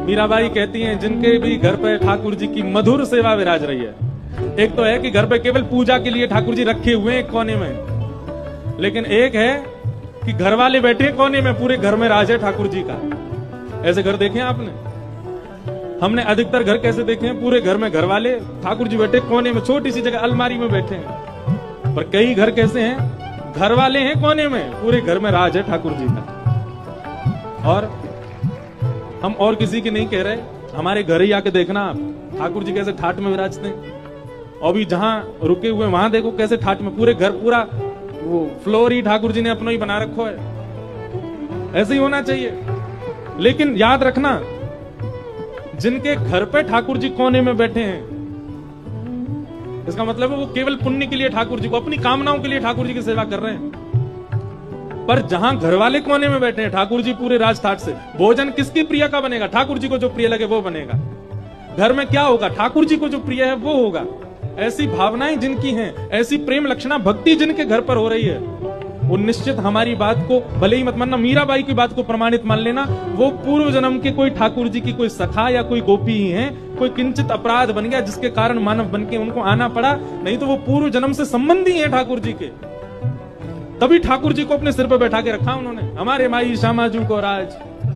मीराबाई कहती हैं जिनके भी घर पे ठाकुर जी की मधुर सेवा विराज रही है। एक तो है कि घर पे केवल पूजा के लिए ठाकुर जी रखे हुए हैं एक कोने में, लेकिन एक है कि घर वाले बैठे कोने में, पूरे घर में राज है ठाकुर जी का। ऐसे घर देखे हैं आपने? हमने अधिकतर घर कैसे देखे हैं? पूरे घर में घर वाले, ठाकुर जी बैठे कोने में, छोटी सी जगह अलमारी में बैठे हैं। पर कई घर कैसे हैं? घर वाले हैं कोने में, पूरे घर में राज है ठाकुर जी का। और हम और किसी की नहीं कह रहे, हमारे घर ही आके देखना आप, ठाकुर जी कैसे ठाट में विराजते हैं। और भी जहां रुके हुए वहां देखो कैसे ठाट में, पूरे घर पूरा वो फ्लोर ही ठाकुर जी ने अपना ही बना रखो है। ऐसे ही होना चाहिए। लेकिन याद रखना, जिनके घर पे ठाकुर जी कोने में बैठे हैं, इसका मतलब है वो केवल पुण्य के लिए ठाकुर जी को, अपनी कामनाओं के लिए ठाकुर जी की सेवा कर रहे हैं। पर जहां घर वाले कोने में बैठे हैं, ठाकुर जी पूरे राजठाट से, भोजन किसकी प्रिय का बनेगा? ठाकुर जी को जो प्रिय लगे वो बनेगा। घर में क्या होगा? ठाकुर जी को जो प्रिय है वो होगा। ऐसी भावनाएं जिनकी हैं, ऐसी प्रेम लक्षणा भक्ति जिनके घर पर हो रही है, वो निश्चित हमारी बात को, भले ही मत मानना, मीराबाई की बात को प्रमाणित मान लेना, वो पूर्व जन्म के कोई ठाकुर जी की कोई सखा या कोई गोपी ही है। कोई किंचित अपराध बन गया जिसके कारण मानव बन के उनको आना पड़ा, नहीं तो वो पूर्व जन्म से संबंधी है ठाकुर जी के। तभी ठाकुर जी को अपने सिर पर बैठा के रखा उन्होंने, हमारे माई श्यामाजू को राज।